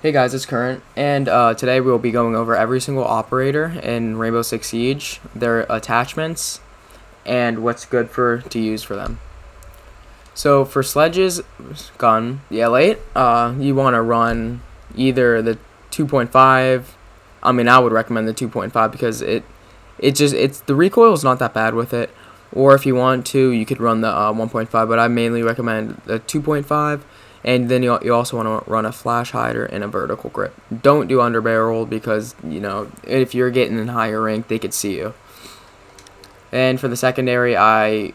Hey guys, it's Current, and today we'll be going over every single operator in Rainbow Six Siege, their attachments, and what's good to use for them. So for Sledge's gun, the L8, you want to run either the 2.5. I would recommend the 2.5 because it's the recoil is not that bad with it. Or if you want to, you could run the 1.5, but I mainly recommend the 2.5. And then you also want to run a flash hider and a vertical grip. Don't do underbarrel because, if you're getting in higher rank, they could see you. And for the secondary, I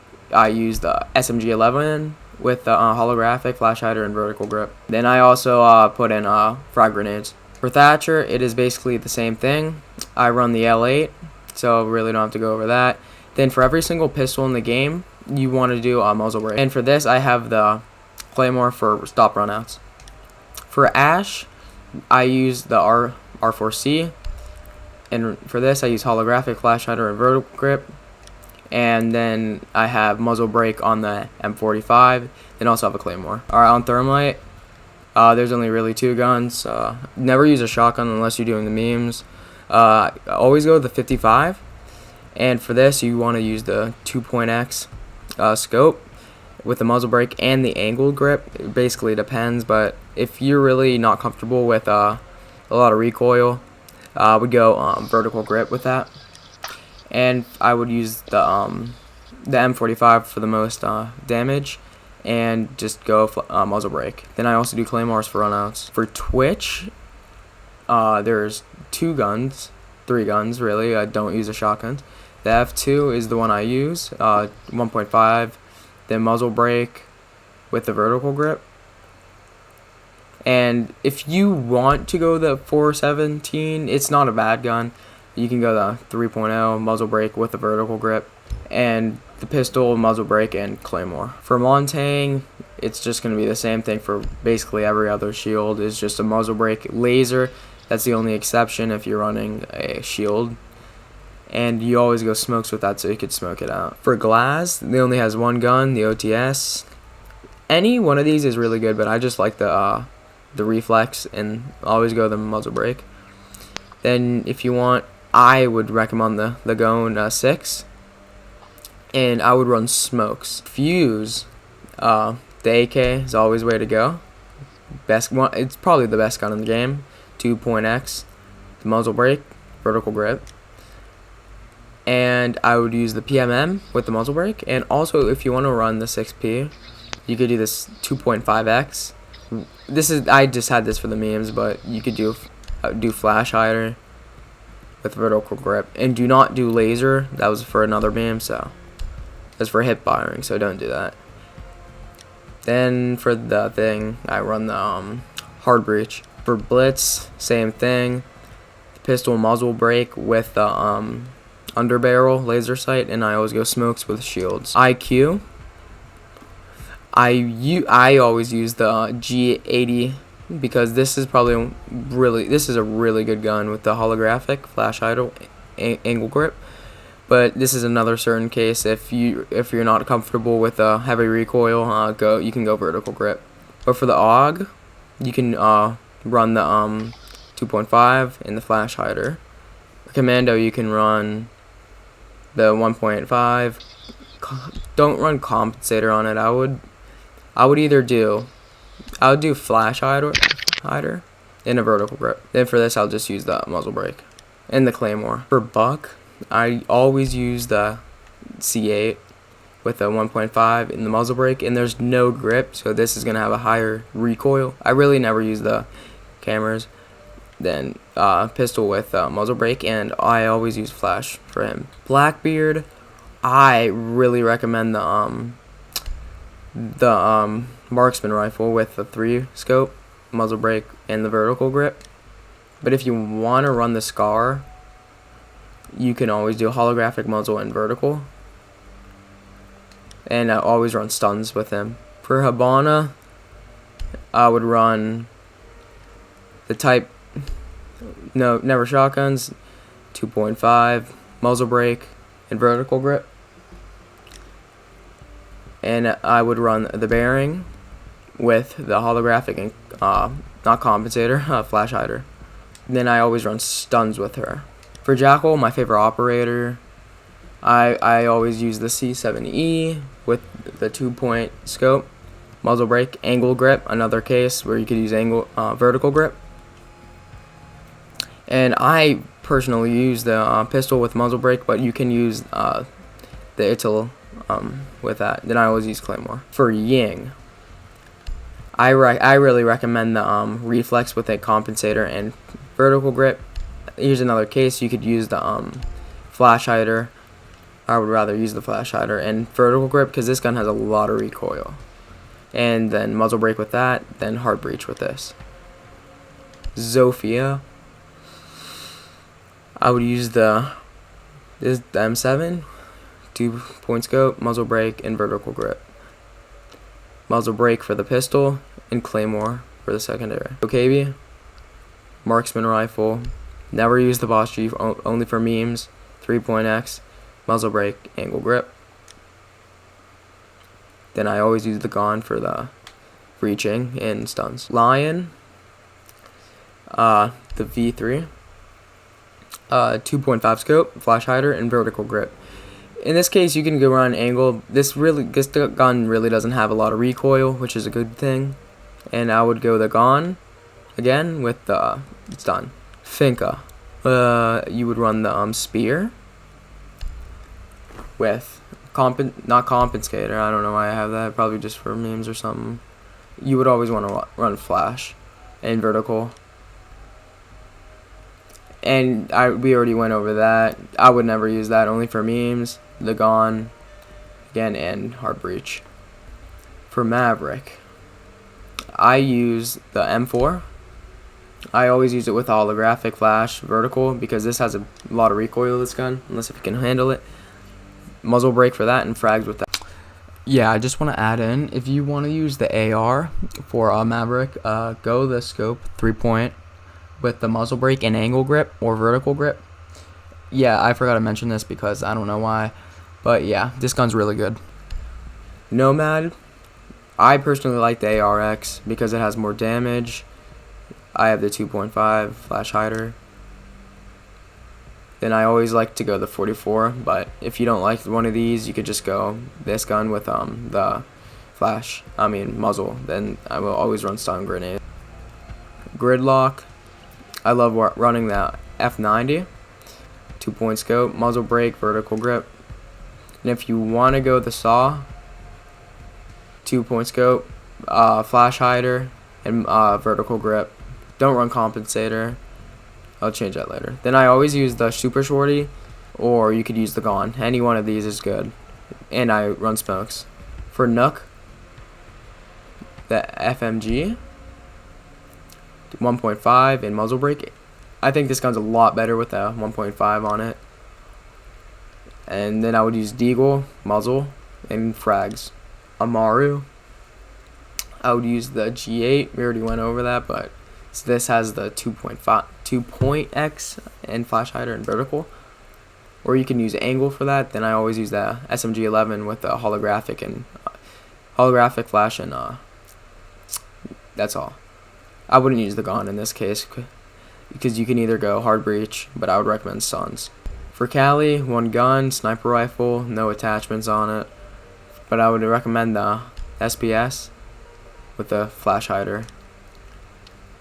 use the SMG-11 with the holographic flash hider and vertical grip. Then I also put in frag grenades. For Thatcher, it is basically the same thing. I run the L8, so really don't have to go over that. Then for every single pistol in the game, you want to do a muzzle brake. And for this, I have the Claymore for stop runouts. For Ash, I use the R4C, and for this I use holographic flash hider and vertical grip. And then I have muzzle brake on the M45. Then also have a Claymore. Alright, on Thermite, there's only really two guns. Never use a shotgun unless you're doing the memes. Always go with the 55. And for this, you want to use the 2.x scope with the muzzle brake and the angled grip. It basically depends, but if you're really not comfortable with a lot of recoil, I would go vertical grip with that. And I would use the M45 for the most damage, and just go muzzle brake. Then I also do claymores for runouts. For Twitch, there's three guns really. I don't use a shotgun. The F2 is the one I use, 1.5. Then muzzle brake with the vertical grip. And if you want to go the 417, it's not a bad gun. You can go the 3.0 muzzle brake with the vertical grip, and the pistol, muzzle brake, and claymore. For Montang, it's just going to be the same thing for basically every other shield. It's just a muzzle brake laser. That's the only exception if you're running a shield. And you always go smokes with that so you could smoke it out. For Glass, they only has one gun, the OTS. Any one of these is really good, but I just like the reflex, and always go the muzzle brake. Then if you want, I would recommend the Gone 6, and I would run smokes. Fuse, the AK is always way to go. Best one, it's probably the best gun in the game. 2.x, the muzzle brake, vertical grip. And I would use the PMM with the muzzle brake. And also, if you want to run the 6P, you could do this 2.5x. I just had this for the memes, but you could do flash hider with vertical grip. And do not do laser. That was for another meme, so that's for hip firing, so don't do that. Then for the thing, I run the hard breach. For Blitz, same thing. Pistol muzzle brake with the underbarrel laser sight, and I always go smokes with shields. IQ, I always use the G80 because this is a really good gun with the holographic flash hider angle grip. But this is another certain case if you're not comfortable with a heavy recoil, you can go vertical grip. But for the AUG, you can run the 2.5 and the flash hider. Commando, you can run the 1.5. Don't run compensator on it. I would do flash hider and a vertical grip. Then for this, I'll just use the muzzle brake and the claymore. For Buck, I always use the C8 with the 1.5 in the muzzle brake, and there's no grip, so this is gonna have a higher recoil. I really never use the cameras. Then pistol with muzzle brake, and I always use flash for him. Blackbeard, I really recommend the marksman rifle with the 3 scope, muzzle brake, and the vertical grip. But if you want to run the Scar, you can always do holographic muzzle and vertical, and I always run stuns with him. For Habana, I would run the type. No, never shotguns, 2.5, muzzle brake, and vertical grip. And I would run the bearing with the holographic and not compensator, flash hider. Then I always run stuns with her. For Jackal, my favorite operator, I always use the C7E with the 2-point scope, muzzle brake, angle grip, another case where you could use vertical grip. And I personally use the pistol with muzzle brake, but you can use the ITIL with that. Then I always use Claymore. For Ying, I really recommend the reflex with a compensator and vertical grip. Here's another case. You could use the flash hider. I would rather use the flash hider and vertical grip because this gun has a lot of recoil. And then muzzle brake with that, then hard breach with this. Zofia, I would use the M7, 2-point scope, muzzle brake, and vertical grip. Muzzle brake for the pistol, and Claymore for the secondary. OKB, marksman rifle, never use the Boss Chief, only for memes, 3-point X, muzzle brake, angle grip. Then I always use the Gon for the reaching and stuns. Lion, the V3, 2.5 scope, flash hider, and vertical grip. In this case, you can go around angle. This gun really doesn't have a lot of recoil, which is a good thing. And I would go the Gon again with the stun. Finka, you would run the spear with not compensator. I don't know why I have that. Probably just for memes or something. You would always want to run flash and vertical. And we already went over that. I would never use that, only for memes. The Gon again, and hard breach. For Maverick, I use the M4. I always use it with holographic flash vertical because this has a lot of recoil, this gun, unless if you can handle it. Muzzle brake for that and frags with that. Yeah, I just want to add in, if you want to use the AR for Maverick, go the scope 3-point with the muzzle brake and angle grip or vertical grip. Yeah, I forgot to mention this because I don't know why, but yeah, this gun's really good. Nomad, I personally like the ARX because it has more damage. I have the 2.5 flash hider. Then I always like to go the 44, but if you don't like one of these, you could just go this gun with the muzzle. Then I will always run stun grenade. Gridlock, I love running the F90, 2-point scope, muzzle brake, vertical grip. And if you want to go the saw, 2-point scope, flash hider, and vertical grip. Don't run compensator. I'll change that later. Then I always use the super shorty, or you could use the Gon. Any one of these is good. And I run smokes. For Nook, the FMG, 1.5 and muzzle brake. I think this gun's a lot better with the 1.5 on it. And then I would use Deagle, muzzle, and frags. Amaru, I would use the G8. We already went over that, but this has the 2-point X and flash hider and vertical. Or you can use angle for that. Then I always use the SMG11 with the holographic and holographic flash, and that's all. I wouldn't use the Gon in this case because you can either go hard breach, but I would recommend stuns. For Cali, one gun, sniper rifle, no attachments on it, but I would recommend the SPS with the flash hider.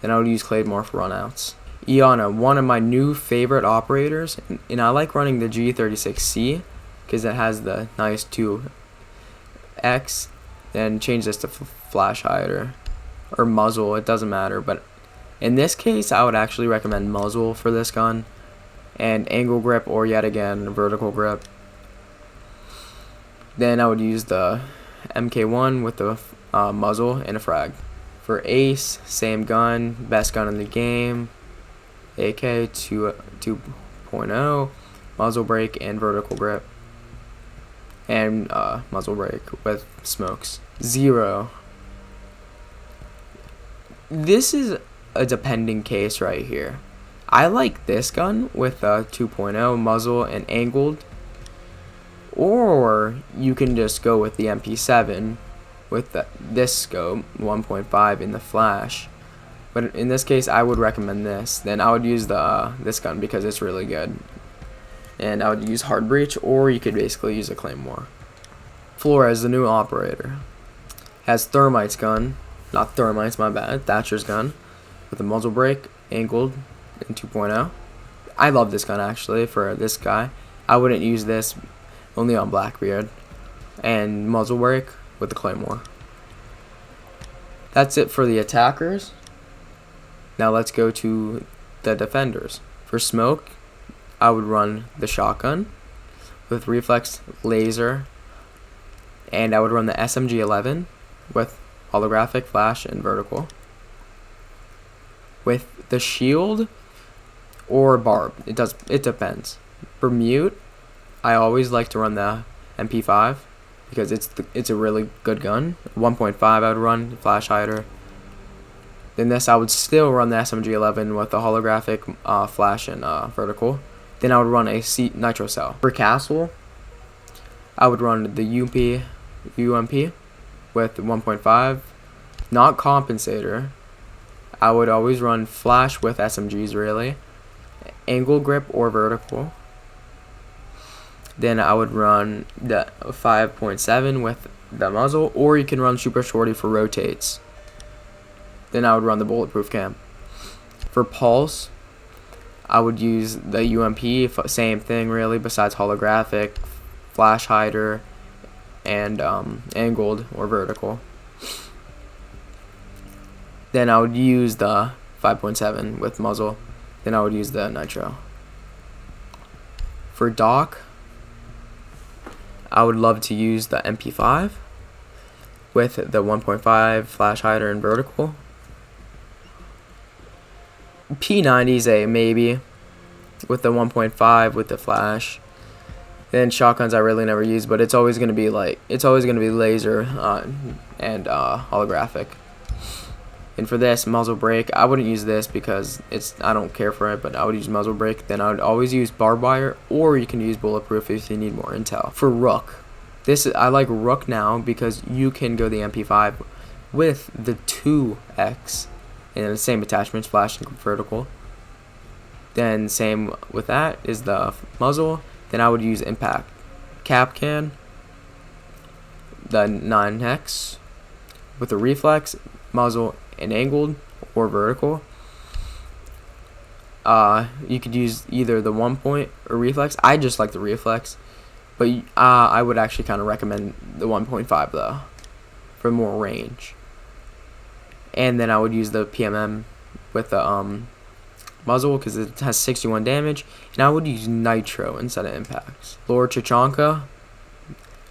Then I would use Claymore for runouts. Iana, one of my new favorite operators, and I like running the G36C because it has the nice 2X. Then change this to flash hider or muzzle, it doesn't matter, but in this case I would actually recommend muzzle for this gun, and angle grip, or yet again vertical grip. Then I would use the MK1 with the muzzle and a frag. For Ace, same gun, best gun in the game, AK 2.0, muzzle brake and vertical grip, and muzzle brake with smokes. Zero, this is a depending case right here. I like this gun with a 2.0 muzzle and angled, or you can just go with the MP7 with this scope 1.5 in the flash. But in this case, I would recommend this. Then I would use the this gun because it's really good. And I would use Hard Breach, or you could basically use a Claymore. Flores, the new operator, has Thermite's gun, not Thermite's, my bad, Thatcher's gun, with a muzzle brake, angled in 2.0. I love this gun actually for this guy. I wouldn't use this, only on Blackbeard. And muzzle brake with the Claymore. That's it for the attackers. Now let's go to the defenders. For smoke, I would run the shotgun with reflex, laser, and I would run the SMG-11 with holographic, flash, and vertical. With the shield or barb, it depends. For mute, I always like to run the MP5 because it's a really good gun. 1.5 I would run flash hider. Then this I would still run the SMG-11 with the holographic, flash, and vertical. Then I would run a nitro cell. For castle, I would run the UMP with 1.5, not compensator. I would always run flash with SMGs really, angle grip or vertical. Then I would run the 5.7 with the muzzle, or you can run super shorty for rotates. Then I would run the bulletproof cam. For pulse, I would use the UMP, same thing really, besides holographic, flash hider, and angled or vertical. Then I would use the 5.7 with muzzle. Then I would use the nitro. For dock, I would love to use the MP5 with the 1.5 flash hider and vertical. P90 is a maybe with the 1.5 with the flash. Then shotguns I really never use, but it's always gonna be laser and holographic. And for this muzzle brake, I wouldn't use this because I don't care for it, but I would use muzzle brake. Then I would always use barbed wire, or you can use bulletproof if you need more intel. For rook, I like rook now because you can go the MP5 with the 2X and the same attachments, flash and vertical. Then same with that is the muzzle. Then I would use impact cap can, the 9X with the reflex, muzzle, and angled or vertical. You could use either the 1 point or reflex. I just like the reflex, but I would actually kind of recommend the 1.5 though for more range. And then I would use the PMM with the muzzle because it has 61 damage, and I would use nitro instead of impacts. Lord Chichanka,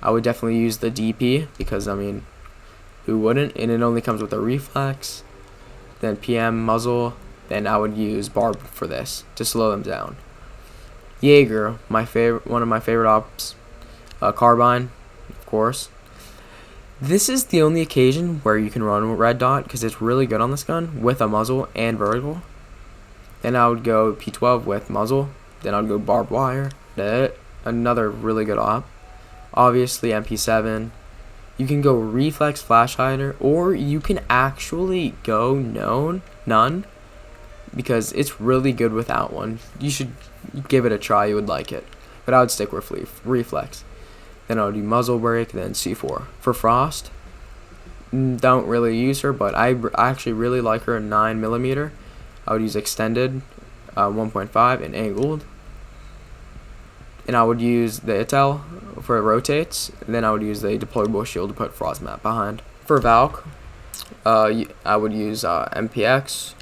I would definitely use the DP because I mean, who wouldn't? And it only comes with a reflex. Then PM muzzle. Then I would use barb for this to slow them down. Jaeger, one of my favorite ops. Carbine, of course. This is the only occasion where you can run red dot because it's really good on this gun with a muzzle and vertical. Then I would go P12 with muzzle. Then I would go barbed wire. Another really good op. Obviously MP7. You can go reflex flash hider, or you can actually go none because it's really good without one. You should give it a try, you would like it. But I would stick with reflex. Then I would do muzzle brake, then C4. For Frost, don't really use her, but I actually really like her 9mm. I would use extended 1.5 and angled. And I would use the Itel for rotates. And then I would use the deployable shield to put Frost map behind. For Valk, I would use MPX,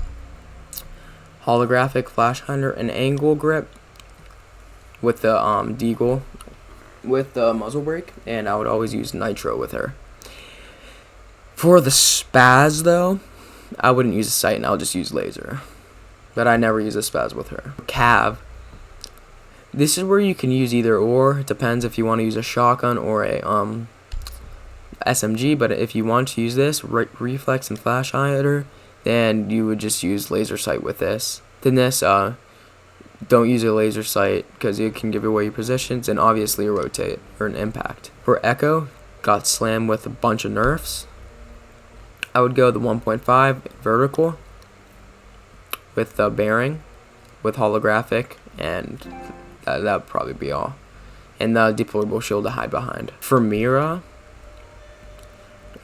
holographic flash hider, and angle grip with the deagle with the muzzle brake, and I would always use nitro with her. For the spaz though, I wouldn't use a sight and I would just use laser. But I never use a spaz with her. Cav. This is where you can use either or. It depends if you want to use a shotgun or a SMG. But if you want to use this reflex and flash hider, then you would just use laser sight with this. Then this, don't use a laser sight because it can give away your positions, and obviously a rotate or an impact. For Echo, got slammed with a bunch of nerfs. I would go the 1.5 vertical. with the bearing, with holographic, and that would probably be all. And the deployable shield to hide behind. For Mira,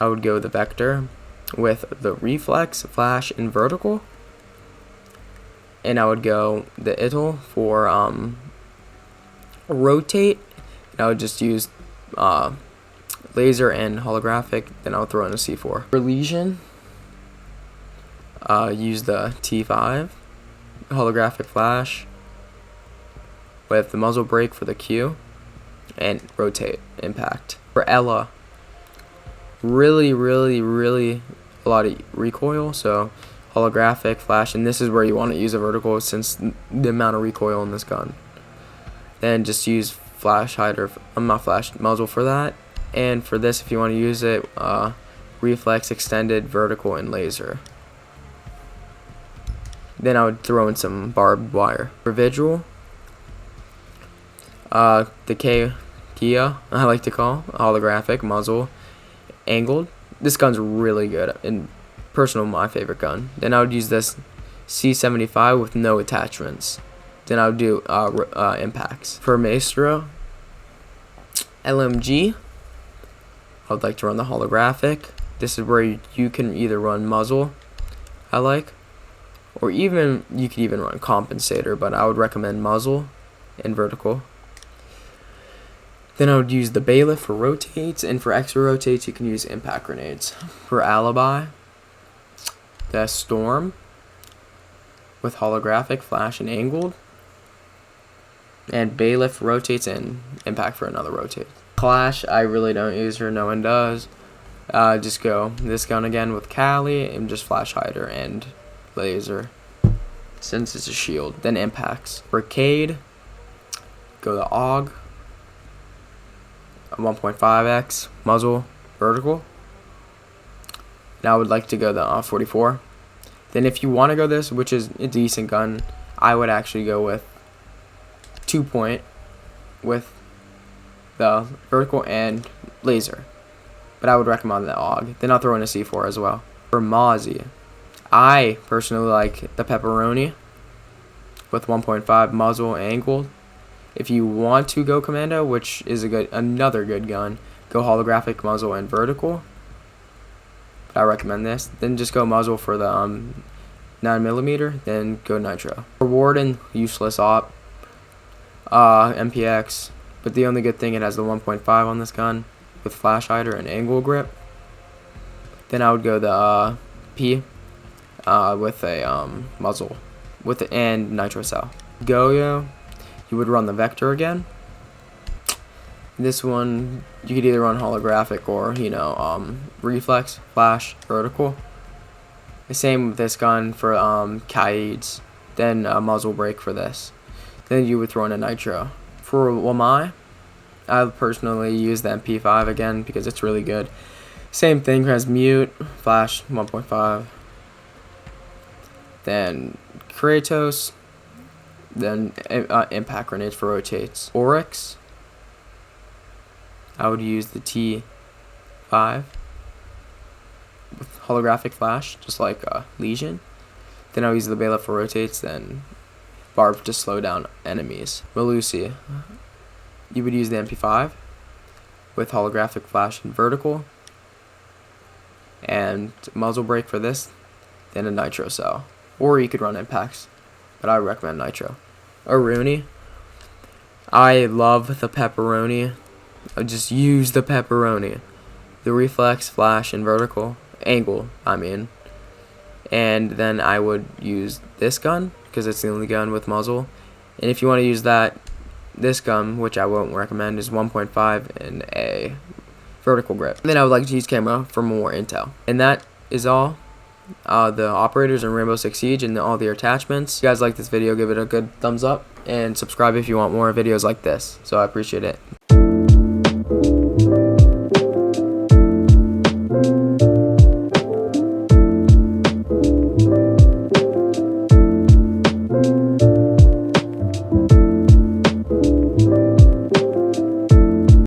I would go the Vector with the reflex, flash, and vertical. And I would go the Ital for rotate. And I would just use laser and holographic. Then I would throw in a C4. For Legion, use the T5, holographic flash, with the muzzle brake for the Q, and rotate, impact. For Ella, really a lot of recoil, so holographic, flash, and this is where you want to use a vertical since the amount of recoil in this gun. Then just use flash hider, not flash, muzzle for that. And for this, if you want to use it, reflex, extended, vertical, and laser. Then I would throw in some barbed wire. For Vigil, the Kia, I like to call, holographic, muzzle, angled. This gun's really good, and personal, my favorite gun. Then I would use this C75 with no attachments. Then I would do impacts. For Maestro, LMG, I would like to run the holographic. This is where you can either run muzzle, I like, or even you could even run compensator, but I would recommend muzzle and vertical. Then I would use the bailiff for rotates, and for extra rotates you can use impact grenades. For alibi, the storm with holographic, flash, and angled, and bailiff rotates and impact for another rotate. Clash, I really don't use her, no one does. Just go this gun again with Cali and just flash hider and laser since it's a shield. Then impacts. For Cade, go the AUG, 1.5x, muzzle, vertical. Now I would like to go the 44. Then if you want to go this, which is a decent gun, I would actually go with 2-point with the vertical and laser. But I would recommend the AUG. Then I'll throw in a C4 as well. For Mozzie, I personally like the pepperoni with 1.5 muzzle angled. If you want to go commando, which is another good gun, go holographic, muzzle, and vertical. But I recommend this. Then just go muzzle for the 9mm. Then go nitro. For Warden, useless op, MPX. But the only good thing, it has the 1.5 on this gun with flash hider and angle grip. Then I would go the P with a muzzle and nitro cell. Goyo, you would run the Vector again. This one you could either run holographic or reflex, flash, vertical. The same with this gun for Kaids. Then muzzle brake for this. Then you would throw in a nitro. For Wamai, I personally use the MP5 again because it's really good. Same thing, has mute, flash 1.5. Then Kratos. Then impact grenades for rotates. Oryx, I would use the T5 with holographic flash, just like Legion. Then I'll use the bailiff for rotates, then barb to slow down enemies. Melusi, you would use the MP5 with holographic flash and vertical, and muzzle brake for this, then a nitro cell. Or you could run impacts, but I would recommend nitro. Aruni, I love the pepperoni. I just use the pepperoni. The reflex, flash, and vertical. Angle, I mean. And then I would use this gun, because it's the only gun with muzzle. And if you want to use this gun, which I won't recommend, is 1.5 and a vertical grip. And then I would like to use camera for more intel. And that is all. The operators in Rainbow Six Siege and all the attachments. If you guys like this video, give it a good thumbs up and subscribe if you want more videos like this. So I appreciate it.